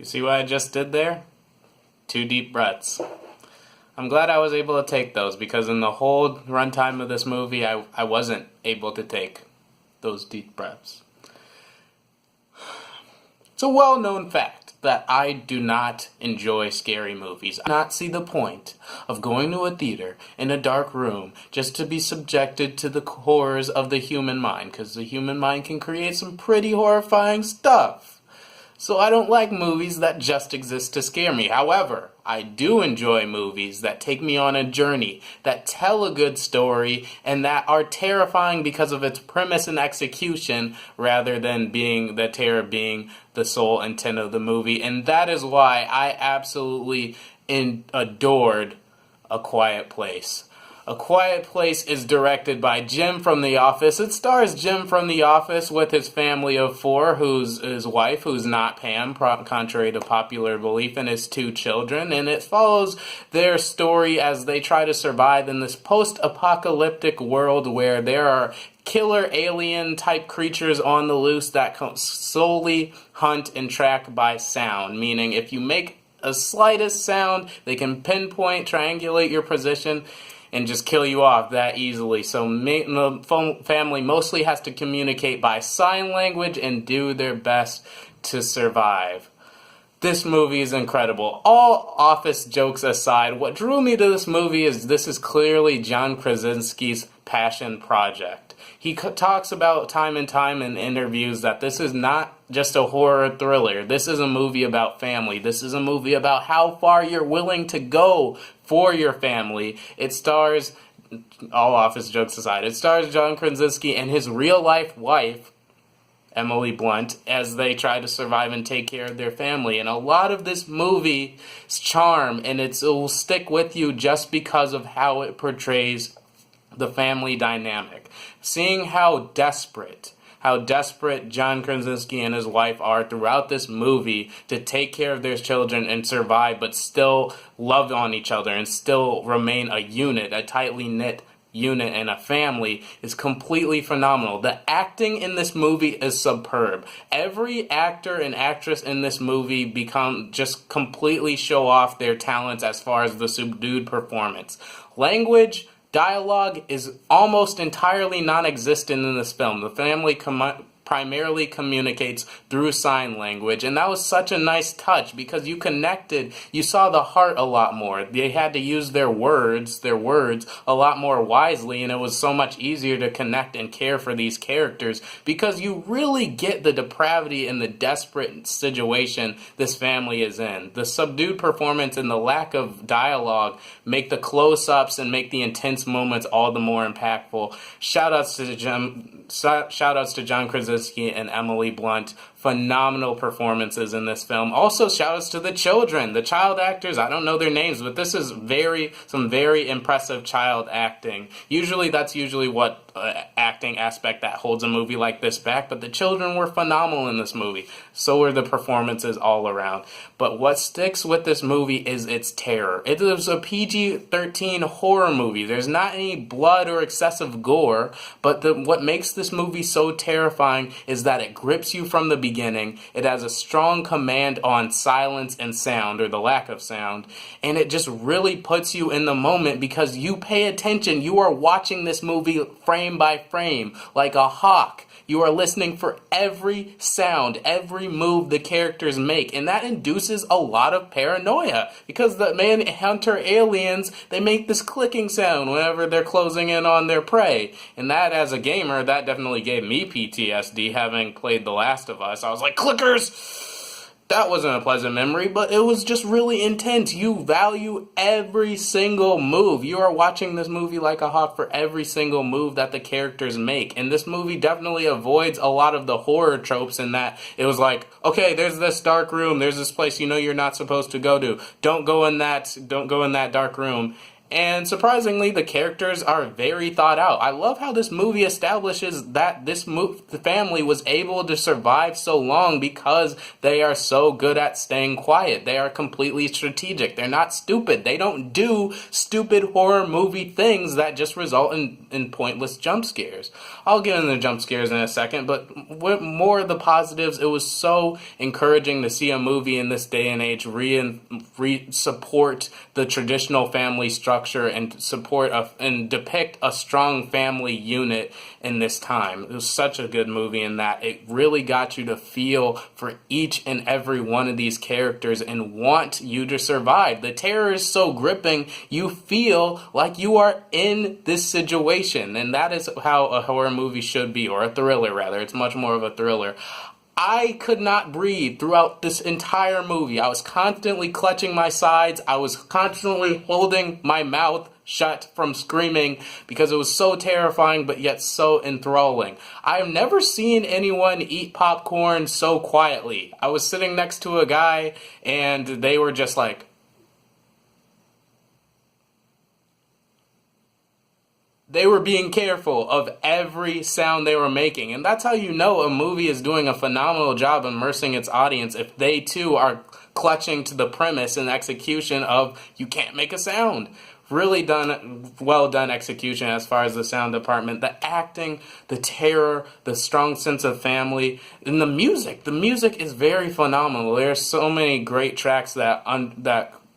You see what I just did there? 2 deep breaths. I'm glad I was able to take those because in the whole runtime of this movie, I wasn't able to take those deep breaths. It's a well-known fact that I do not enjoy scary movies. I do not see the point of going to a theater in a dark room just to be subjected to the horrors of the human mind, because the human mind can create some pretty horrifying stuff. So I don't like movies that just exist to scare me. However, I do enjoy movies that take me on a journey, that tell a good story, and that are terrifying because of its premise and execution, rather than being the terror being the sole intent of the movie. And that is why I absolutely adored A Quiet Place. A Quiet Place is directed by Jim from The Office. It stars Jim from The Office with his family of 4, who's his wife, who's not Pam, contrary to popular belief, and his 2 children. And it follows their story as they try to survive in this post-apocalyptic world where there are killer alien-type creatures on the loose that solely hunt and track by sound, meaning if you make a slightest sound, they can pinpoint, triangulate your position, and just kill you off that easily. So the family mostly has to communicate by sign language and do their best to survive. This movie is incredible. All Office jokes aside, what drew me to this movie is this is clearly John Krasinski's passion project. He talks about time and time in interviews that this is not just a horror thriller. This is a movie about family. This is a movie about how far you're willing to go for your family. It stars, all Office jokes aside, it stars John Krasinski and his real-life wife, Emily Blunt, as they try to survive and take care of their family. And a lot of this movie's charm, and it will stick with you just because of how it portrays the family dynamic. Seeing how desperate John Krasinski and his wife are throughout this movie to take care of their children and survive, but still love on each other and still remain a unit, a tightly knit unit and a family, is completely phenomenal. The acting in this movie is superb. Every actor and actress in this movie just completely show off their talents as far as the subdued performance. Language, dialogue is almost entirely non-existent in this film. The family primarily communicates through sign language, and that was such a nice touch because you connected, you saw the heart a lot more. They had to use their words a lot more wisely, and it was so much easier to connect and care for these characters because you really get the depravity and the desperate situation this family is in. The subdued performance and the lack of dialogue make the close-ups and make the intense moments all the more impactful. Shoutouts to John Krasinski and Emily Blunt. Phenomenal performances in this film. Also, shoutouts to the children. The child actors, I don't know their names, but this is some very impressive child acting. That's usually what acting aspect that holds a movie like this back, but the children were phenomenal in this movie. So were the performances all around. But what sticks with this movie is its terror. It is a PG-13 horror movie. There's not any blood or excessive gore, but what makes this movie so terrifying is that it grips you from the beginning. It has a strong command on silence and sound, or the lack of sound, and it just really puts you in the moment because you pay attention. You are watching this movie frame by frame like a hawk. You are listening for every sound, every move the characters make, and that induces a lot of paranoia because the manhunter aliens, they make this clicking sound whenever they're closing in on their prey, and that, as a gamer, that definitely gave me PTSD having played The Last of Us. I was like, clickers! That wasn't a pleasant memory, but it was just really intense. You value every single move. You are watching this movie like a hawk for every single move that the characters make. And this movie definitely avoids a lot of the horror tropes in that it was like, okay, there's this dark room, there's this place you know you're not supposed to go to. Don't go in that dark room. And surprisingly, the characters are very thought out. I love how this movie establishes that the family was able to survive so long because they are so good at staying quiet. They are completely strategic. They're not stupid. They don't do stupid horror movie things that just result in pointless jump scares. I'll get into the jump scares in a second, but more of the positives, it was so encouraging to see a movie in this day and age support the traditional family structure and and depict a strong family unit in this time. It was such a good movie in that it really got you to feel for each and every one of these characters and want you to survive. The terror is so gripping, you feel like you are in this situation, and that is how a horror movie should be, or a thriller rather. It's much more of a thriller. I could not breathe throughout this entire movie. I was constantly clutching my sides. I was constantly holding my mouth shut from screaming because it was so terrifying but yet so enthralling. I have never seen anyone eat popcorn so quietly. I was sitting next to a guy and they were just like, they were being careful of every sound they were making. And that's how you know a movie is doing a phenomenal job immersing its audience, if they too are clutching to the premise and execution of you can't make a sound. Really well done execution as far as the sound department. The acting, the terror, the strong sense of family, and the music. The music is very phenomenal. There are so many great tracks that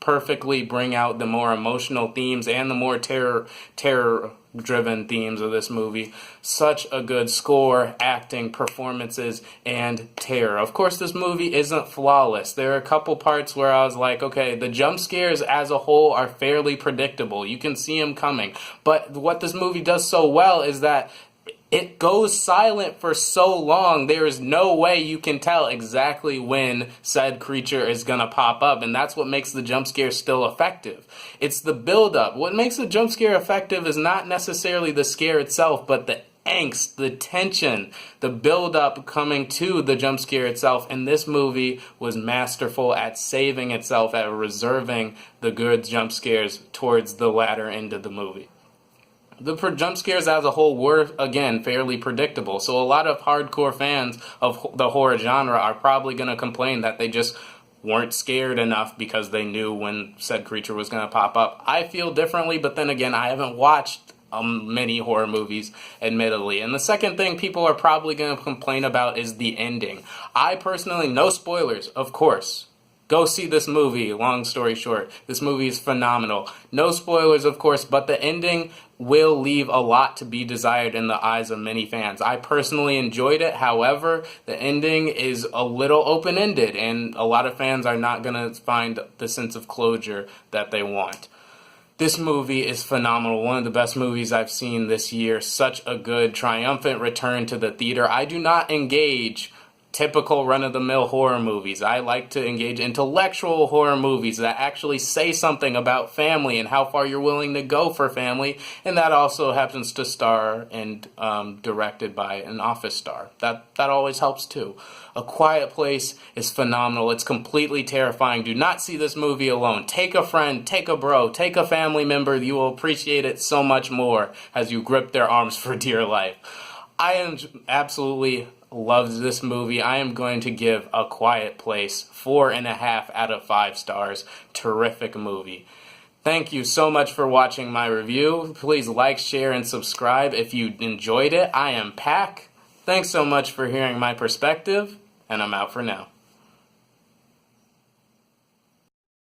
perfectly bring out the more emotional themes and the more terror-driven themes of this movie. Such a good score, acting, performances, and terror. Of course, this movie isn't flawless. There are a couple parts where I was like, okay, the jump scares as a whole are fairly predictable. You can see them coming. But what this movie does so well is that it goes silent for so long, there is no way you can tell exactly when said creature is going to pop up, and that's what makes the jump scare still effective. It's the build-up. What makes the jump scare effective is not necessarily the scare itself, but the angst, the tension, the build-up coming to the jump scare itself, and this movie was masterful at saving itself, at reserving the good jump scares towards the latter end of the movie. The jump scares as a whole were, again, fairly predictable, so a lot of hardcore fans of the horror genre are probably going to complain that they just weren't scared enough because they knew when said creature was going to pop up. I feel differently, but then again, I haven't watched many horror movies, admittedly. And the second thing people are probably going to complain about is the ending. I personally, no spoilers, of course. Go see this movie, long story short. This movie is phenomenal. No spoilers, of course, but the ending will leave a lot to be desired in the eyes of many fans. I personally enjoyed it. However, the ending is a little open-ended, and a lot of fans are not going to find the sense of closure that they want. This movie is phenomenal. One of the best movies I've seen this year. Such a good, triumphant return to the theater. I do not engage typical run-of-the-mill horror movies. I like to engage intellectual horror movies that actually say something about family and how far you're willing to go for family, and that also happens to star and directed by an Office star. That always helps too. A Quiet Place is phenomenal. It's completely terrifying. Do not see this movie alone. Take a friend, take a bro, take a family member. You will appreciate it so much more as you grip their arms for dear life. I am absolutely loves this movie. I am going to give A Quiet Place 4.5 out of 5 stars. Terrific movie. Thank you so much for watching my review. Please like, share, and subscribe if you enjoyed it. I am Pack. Thanks so much for hearing my perspective, and I'm out for now.